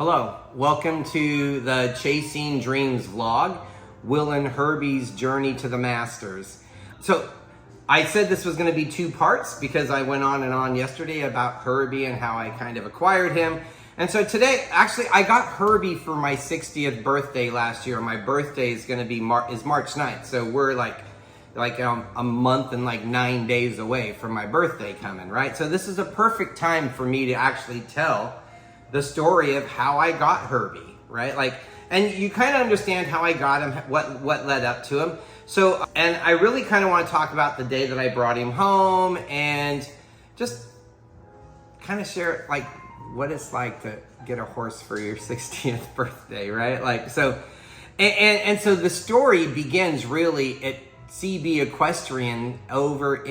Hello, welcome to the Chasing Dreams vlog, Will and Herbie's journey to the Masters. So I said this was going to be two parts because I went on and on yesterday about Herbie and how I kind of acquired him. And so today, actually, I got Herbie for my 60th birthday last year. My birthday is going to be is March 9th. So we're like a month and like 9 days away from my birthday coming, right? So this is a perfect time for me to actually tell the story of how I got Herbie, right? And you kind of understand how I got him, what led up to him. So, and I really kind of want to talk about the day that I brought him home and just kind of share like what it's like to get a horse for your 60th birthday, right? So so the story begins really at CB Equestrian over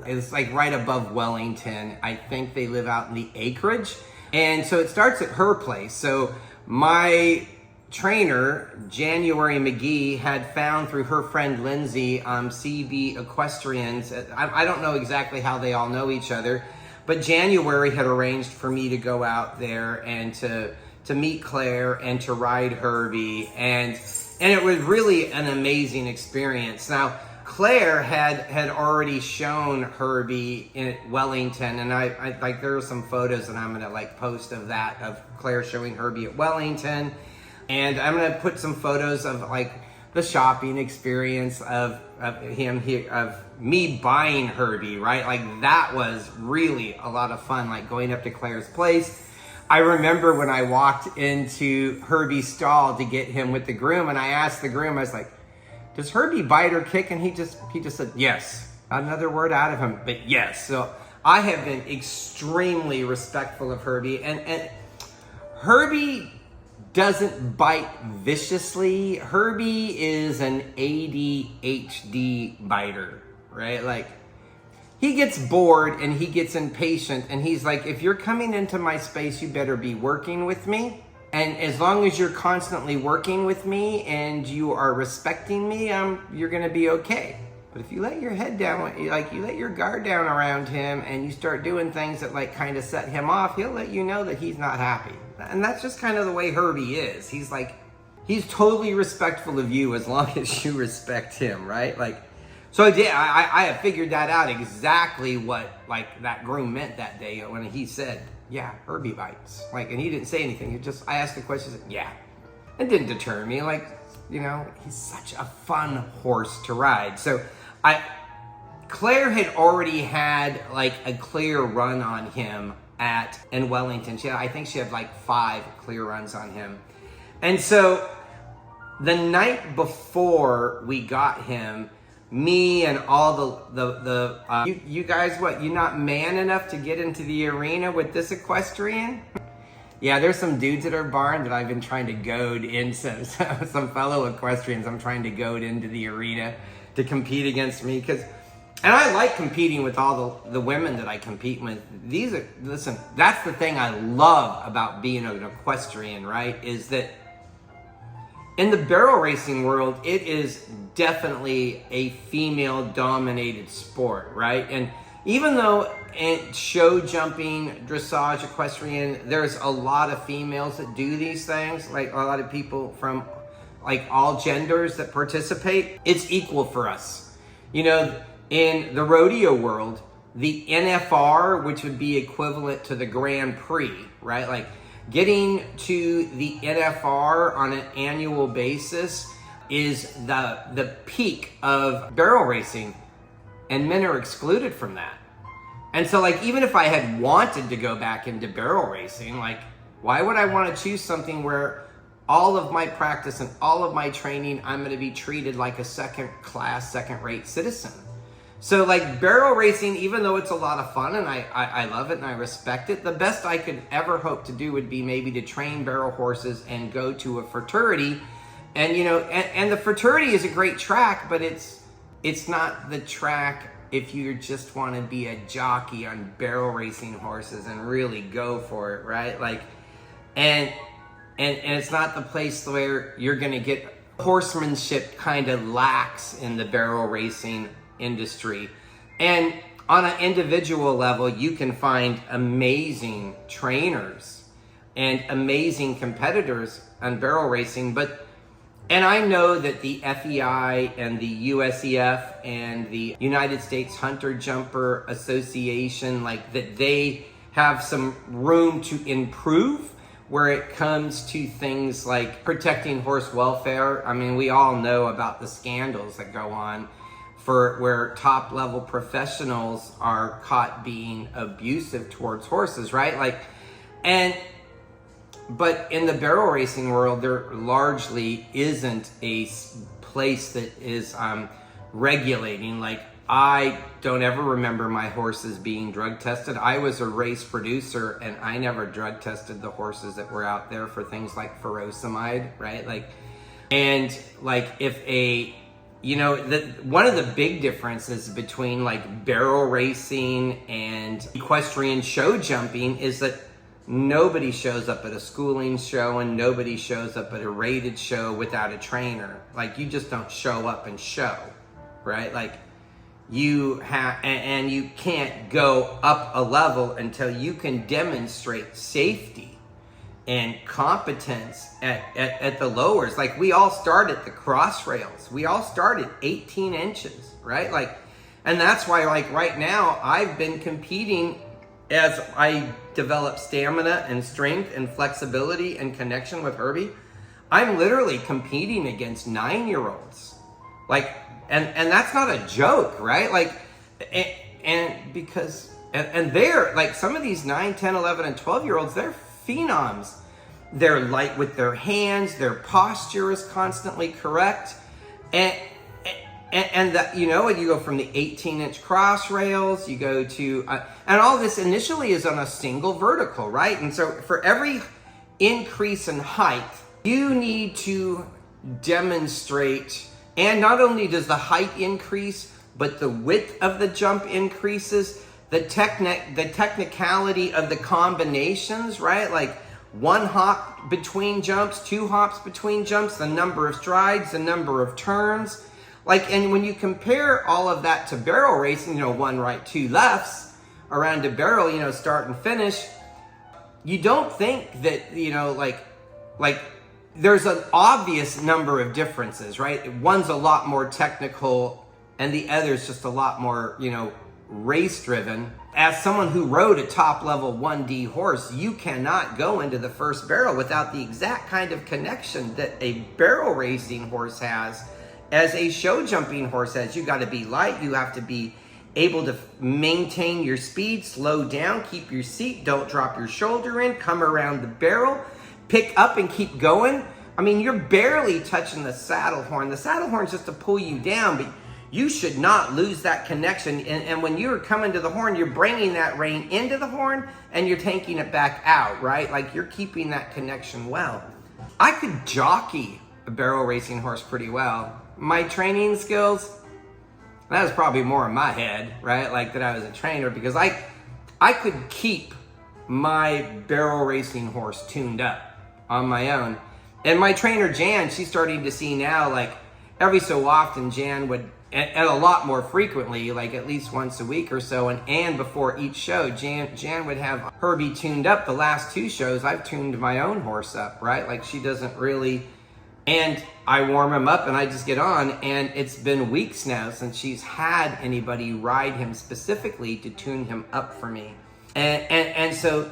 it's like right above Wellington. I think they live out in the acreage. And so it starts at her place. So my trainer, January McGee, had found through her friend Lindsay, CB Equestrians. I don't know exactly how they all know each other, but January had arranged for me to go out there and to meet Claire and to ride Herbie. And it was really an amazing experience. Now, Claire had already shown Herbie in Wellington, and I like there are some photos that I'm gonna like post of that, of Claire showing Herbie at Wellington, and I'm gonna put some photos of like the shopping experience of me buying Herbie, right? Like that was really a lot of fun, like going up to Claire's place. I remember when I walked into Herbie's stall to get him with the groom, and I asked the groom, I was like, does Herbie bite or kick? And he just said, yes. Not another word out of him, but yes. So I have been extremely respectful of Herbie. And Herbie doesn't bite viciously. Herbie is an ADHD biter, right? Like, he gets bored and he gets impatient. And he's like, if you're coming into my space, you better be working with me. And as long as you're constantly working with me and you are respecting me, you're gonna be okay. But if you let your head down, like you let your guard down around him and you start doing things that like kind of set him off, he'll let you know that he's not happy. And that's just kind of the way Herbie is. He's totally respectful of you as long as you respect him, right? So yeah, I have figured that out exactly what like that groom meant that day when he said, yeah, Herbie bites. And he didn't say anything. I asked the question, said, yeah. It didn't deter me. He's such a fun horse to ride. So Claire had already had like a clear run on him in Wellington. I think she had like 5 clear runs on him. And so the night before we got him, me and all you guys, what, you not man enough to get into the arena with this equestrian? Yeah, there's some dudes at our barn that I've been trying to goad into, some fellow equestrians I'm trying to goad into the arena to compete against me, and I like competing with all the women that I compete with. Listen, that's the thing I love about being an equestrian, right? Is that in the barrel racing world, it is definitely a female-dominated sport, right? And even though in show jumping, dressage, equestrian, there's a lot of females that do these things, like a lot of people from like all genders that participate, it's equal for us. You know, in the rodeo world, the NFR, which would be equivalent to the Grand Prix, right? Getting to the NFR on an annual basis is the peak of barrel racing, and men are excluded from that. And so even if I had wanted to go back into barrel racing, why would I want to choose something where all of my practice and all of my training, I'm going to be treated like a second-class, second-rate citizen? So barrel racing, even though it's a lot of fun and I love it and I respect it, the best I could ever hope to do would be maybe to train barrel horses and go to a fraternity. And and the fraternity is a great track, but it's not the track if you just want to be a jockey on barrel racing horses and really go for it, right? And it's not the place where you're going to get horsemanship kind of lax in the barrel racing industry. And on an individual level, you can find amazing trainers and amazing competitors on barrel racing. And I know that the FEI and the USEF and the United States Hunter Jumper Association, like that they have some room to improve where it comes to things like protecting horse welfare. I mean, we all know about the scandals that go on for where top level professionals are caught being abusive towards horses, right? But in the barrel racing world, there largely isn't a place that is regulating. Like, I don't ever remember my horses being drug tested. I was a race producer and I never drug tested the horses that were out there for things like furosemide, right? One of the big differences between like barrel racing and equestrian show jumping is that nobody shows up at a schooling show and nobody shows up at a rated show without a trainer. Like, you just don't show up and show, right? Like, you can't go up a level until you can demonstrate safety and competence at the lowers. Like, we all start at the cross rails. We all start at 18 inches, right? Like, and that's why, like, right now I've been competing as I develop stamina and strength and flexibility and connection with Herbie. I'm literally competing against 9-year-olds. Like, and that's not a joke, right? Like, and they're like, some of these 9, 10, 11, and 12-year-olds, they're phenoms. They're light with their hands, their posture is constantly correct. And that, you know, you go from the 18-inch cross rails, you go to, and all this initially is on a single vertical, right? And so for every increase in height, you need to demonstrate, and not only does the height increase, but the width of the jump increases, the technicality of the combinations, right? Like 1 hop between jumps, 2 hops between jumps, the number of strides, the number of turns. Like, and when you compare all of that to barrel racing, you know, 1 right, 2 lefts around a barrel, you know, start and finish, you don't think that, you know, like there's an obvious number of differences, right? One's a lot more technical and the other's just a lot more, you know, race driven. As someone who rode a top level 1D horse, you cannot go into the first barrel without the exact kind of connection that a barrel racing horse has as a show jumping horse has. You got to be light. You have to be able to maintain your speed, slow down, keep your seat, don't drop your shoulder in, come around the barrel, pick up and keep going. I mean, you're barely touching the saddle horn. The saddle horn's just to pull you down, but you should not lose that connection. And when you're coming to the horn, you're bringing that rein into the horn and you're taking it back out, right? Like, you're keeping that connection well. I could jockey a barrel racing horse pretty well. My training skills, that was probably more in my head, right? Like, that I was a trainer, because I could keep my barrel racing horse tuned up on my own. And my trainer, Jan, she's starting to see now, like, every so often, Jan would, and a lot more frequently, like at least once a week or so, and before each show, Jan would have Herbie tuned up. The last 2 shows, I've tuned my own horse up, right? Like, she doesn't really, and I warm him up and I just get on, and it's been weeks now since she's had anybody ride him specifically to tune him up for me. And so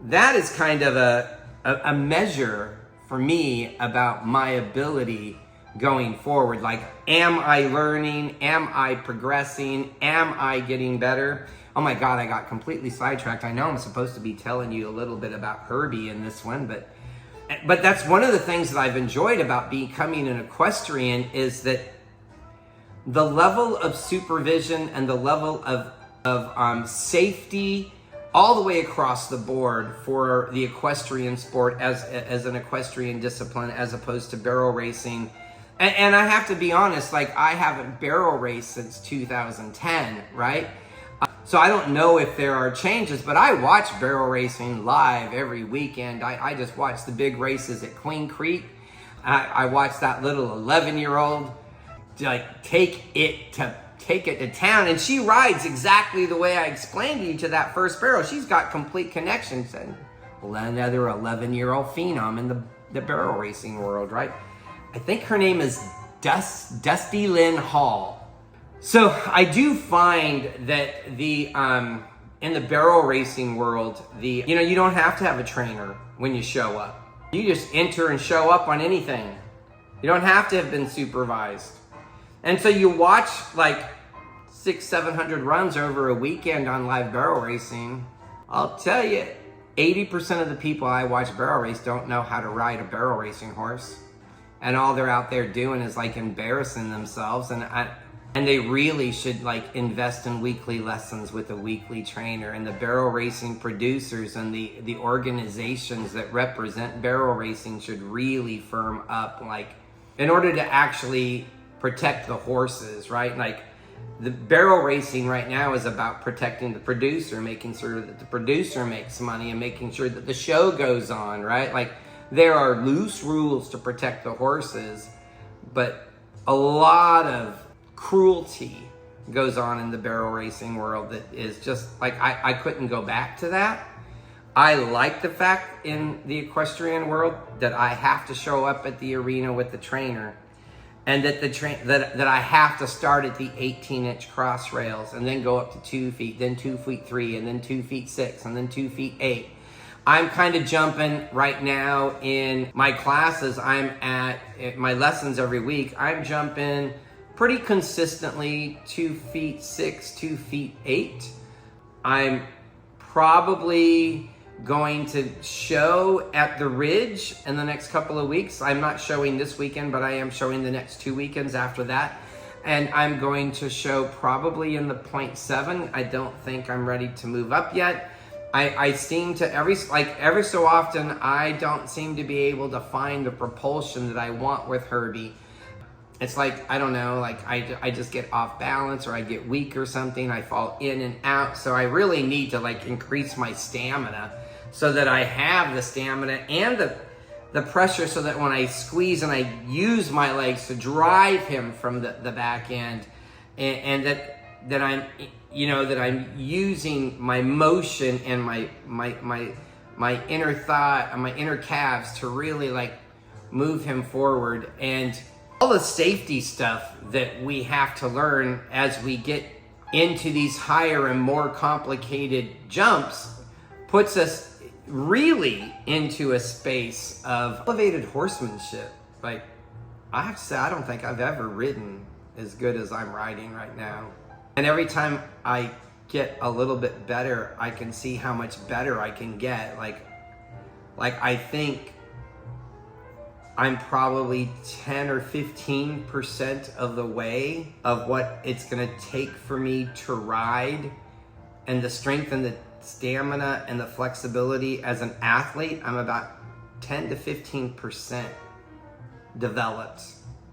that is kind of a measure for me about my ability going forward. Like, am I learning? Am I progressing? Am I getting better? Oh my God, I got completely sidetracked. I know I'm supposed to be telling you a little bit about Herbie in this one, but that's one of the things that I've enjoyed about becoming an equestrian, is that the level of supervision and the level of safety all the way across the board for the equestrian sport as an equestrian discipline, as opposed to barrel racing. And I have to be honest, like, I haven't barrel raced since 2010, right? So I don't know if there are changes, but I watch barrel racing live every weekend. I just watch the big races at Queen Creek. I watch that little 11-year-old like take it to town, and she rides exactly the way I explained to you to that first barrel. She's got complete connections, and another 11-year-old phenom in the barrel racing world, right? I think her name is Dusty Lynn Hall. So I do find that in the barrel racing world, you don't have to have a trainer when you show up. You just enter and show up on anything. You don't have to have been supervised. And so you watch like 600-700 runs over a weekend on live barrel racing. I'll tell you, 80% of the people I watch barrel race don't know how to ride a barrel racing horse. And all they're out there doing is like embarrassing themselves. And they really should like invest in weekly lessons with a weekly trainer. And the barrel racing producers and the organizations that represent barrel racing should really firm up, like, in order to actually protect the horses, right? Like, the barrel racing right now is about protecting the producer, making sure that the producer makes money and making sure that the show goes on, right? Like, there are loose rules to protect the horses, but a lot of cruelty goes on in the barrel racing world that is just like, I couldn't go back to that. I like the fact in the equestrian world that I have to show up at the arena with the trainer, and that that I have to start at the 18-inch cross rails and then go up to 2 feet, then 2 feet 3, and then 2 feet 6, and then 2 feet 8. I'm kind of jumping right now in my classes. I'm at my lessons every week. I'm jumping pretty consistently 2 feet 6, 2 feet 8. I'm probably going to show at the Ridge in the next couple of weeks. I'm not showing this weekend, but I am showing the next 2 weekends after that. And I'm going to show probably in the 0.7. I don't think I'm ready to move up yet. I seem to, every so often, I don't seem to be able to find the propulsion that I want with Herbie. It's like, I don't know, like I just get off balance, or I get weak or something. I fall in and out. So I really need to like increase my stamina so that I have the stamina and the pressure, so that when I squeeze and I use my legs to drive him from the back end, and that I'm, that I'm using my motion and my inner thigh and my inner calves to really like move him forward. And all the safety stuff that we have to learn as we get into these higher and more complicated jumps puts us really into a space of elevated horsemanship. Like, I have to say, I don't think I've ever ridden as good as I'm riding right now. And every time I get a little bit better, I can see how much better I can get. Like I think I'm probably 10 or 15% of the way of what it's gonna take for me to ride, and the strength and the stamina and the flexibility as an athlete. I'm about 10 to 15% developed,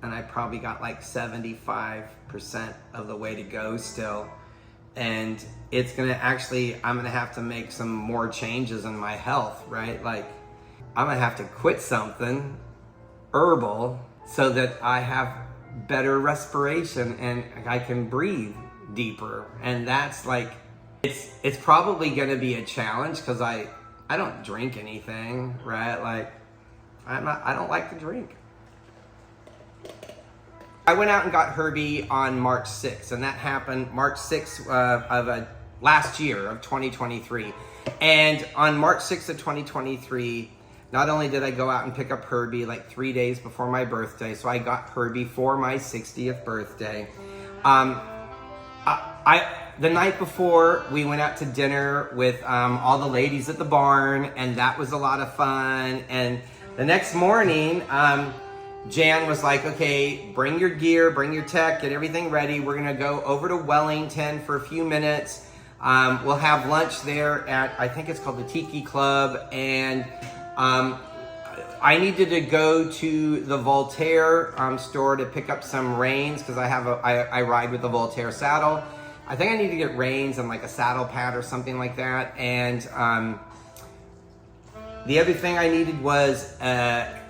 and I probably got like 75% of the way to go still. And it's gonna actually, I'm gonna have to make some more changes in my health, right? Like, I'm gonna have to quit something herbal so that I have better respiration and I can breathe deeper. And that's like, it's probably gonna be a challenge, because I don't drink anything, right? Like, I don't like to drink. I went out and got Herbie on March 6th, and that happened March 6th of last year, of 2023. And on March 6th of 2023, not only did I go out and pick up Herbie like 3 days before my birthday, so I got Herbie for my 60th birthday. The night before, we went out to dinner with all the ladies at the barn, and that was a lot of fun. And the next morning, Jan was like, okay, bring your gear, bring your tech, get everything ready. We're gonna go over to Wellington for a few minutes. We'll have lunch there at, I think it's called the Tiki Club. And I needed to go to the Voltaire store to pick up some reins, because I ride with the Voltaire saddle. I think I need to get reins and like a saddle pad or something like that. And the other thing I needed was a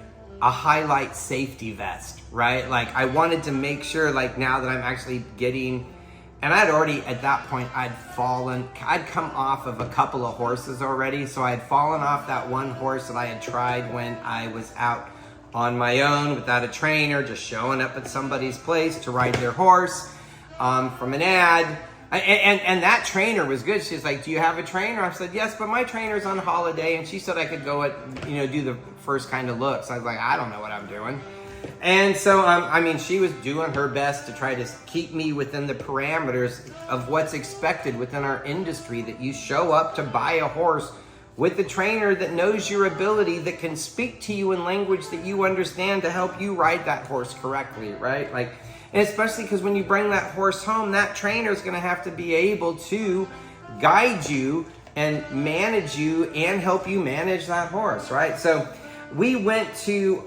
highlight safety vest, right? Like, I wanted to make sure, like, now that I'm actually getting And I'd already, at that point, I'd come off of a couple of horses already. So I'd fallen off that one horse that I had tried when I was out on my own without a trainer, just showing up at somebody's place to ride their horse from an ad. And that trainer was good. She's like, do you have a trainer? I said, yes, but my trainer's on holiday. And she said I could go do the first kind of looks. I was like, I don't know what I'm doing. And so, I mean, she was doing her best to try to keep me within the parameters of what's expected within our industry, that you show up to buy a horse with a trainer that knows your ability, that can speak to you in language that you understand to help you ride that horse correctly, right? Like, and especially because when you bring that horse home, that trainer is going to have to be able to guide you and manage you and help you manage that horse, right? So we went to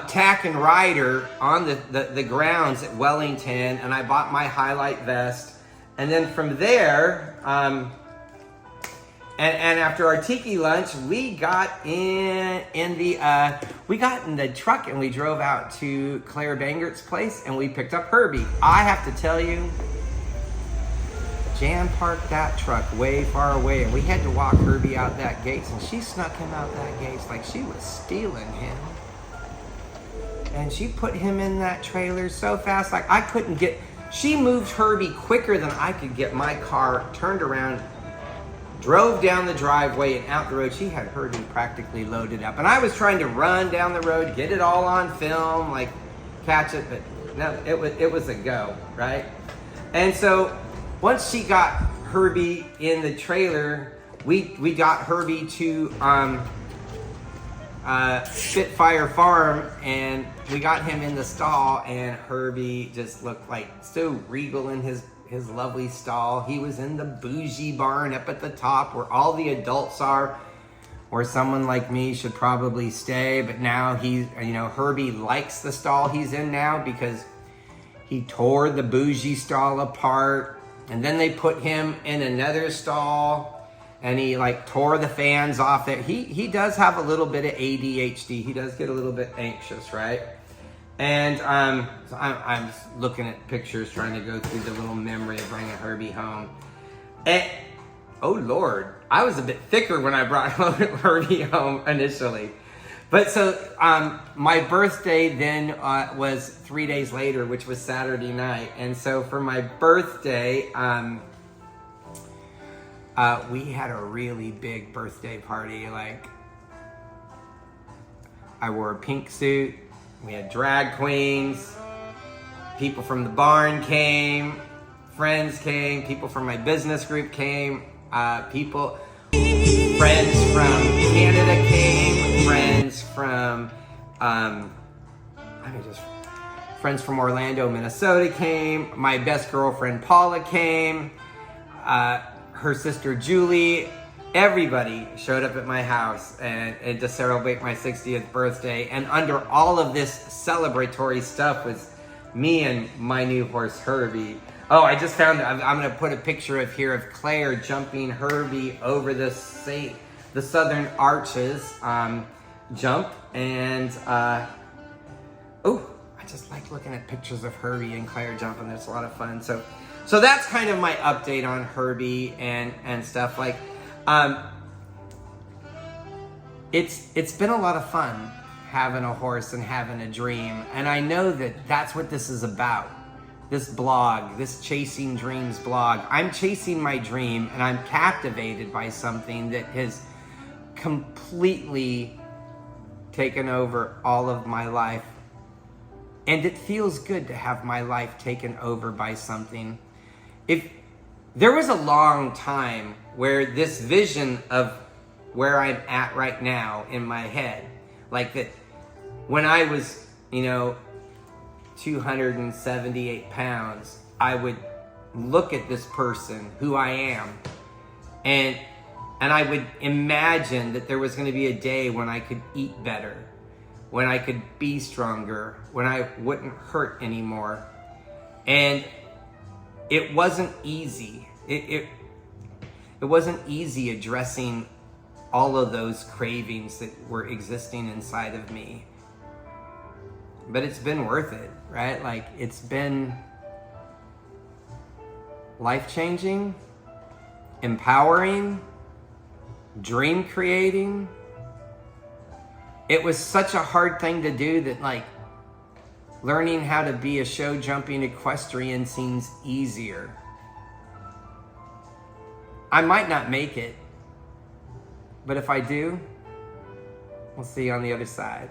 Tack and Rider on the grounds at Wellington, and I bought my highlight vest. And then from there, and after our tiki lunch, we got in the truck and we drove out to Claire Bangert's place and we picked up Herbie. I have to tell you, Jan parked that truck way far away and we had to walk Herbie out that gate, and she snuck him out that gate like she was stealing him. And she put him in that trailer so fast, like I couldn't get, she moved Herbie quicker than I could get my car turned around, drove down the driveway and out the road. She had Herbie practically loaded up. And I was trying to run down the road, get it all on film, like catch it, but no, it was a go, right? And so once she got Herbie in the trailer, we got Herbie to Spitfire Farm, and we got him in the stall, and Herbie just looked like so regal in his lovely stall. He was in the bougie barn up at the top where all the adults are, where someone like me should probably stay. But now Herbie likes the stall he's in now because he tore the bougie stall apart, and then they put him in another stall and he like tore the fans off there. He does have a little bit of ADHD. He does get a little bit anxious, right? And so I'm looking at pictures, trying to go through the little memory of bringing Herbie home. And, oh Lord, I was a bit thicker when I brought Herbie home initially. But so my birthday then was 3 days later, which was Saturday night. And so for my birthday, we had a really big birthday party. Like, I wore a pink suit. We had drag queens. People from the barn came. Friends came. People from my business group came. Friends from Canada came. Friends from, friends from Orlando, Minnesota came. My best girlfriend Paula came. Her sister Julie. Everybody showed up at my house and to celebrate my 60th birthday. And under all of this celebratory stuff was me and my new horse Herbie. Oh, I just found, I'm going to put a picture of Claire jumping Herbie over the Southern Arches jump. And, I just like looking at pictures of Herbie and Claire jumping. It's a lot of fun. So that's kind of my update on Herbie and stuff. Like, it's been a lot of fun having a horse and having a dream. And I know that that's what this is about. This blog, this Chasing Dreams blog. I'm chasing my dream and I'm captivated by something that has completely taken over all of my life. And it feels good to have my life taken over by something. If there was a long time where this vision of where I'm at right now in my head, like that when I was, 278 pounds, I would look at this person who I am and I would imagine that there was going to be a day when I could eat better, when I could be stronger, when I wouldn't hurt anymore. And it wasn't easy. It wasn't easy addressing all of those cravings that were existing inside of me. But it's been worth it, right? Like, it's been life-changing, empowering, dream creating. It was such a hard thing to do that, like, learning how to be a show jumping equestrian seems easier. I might not make it, but if I do, we'll see you on the other side.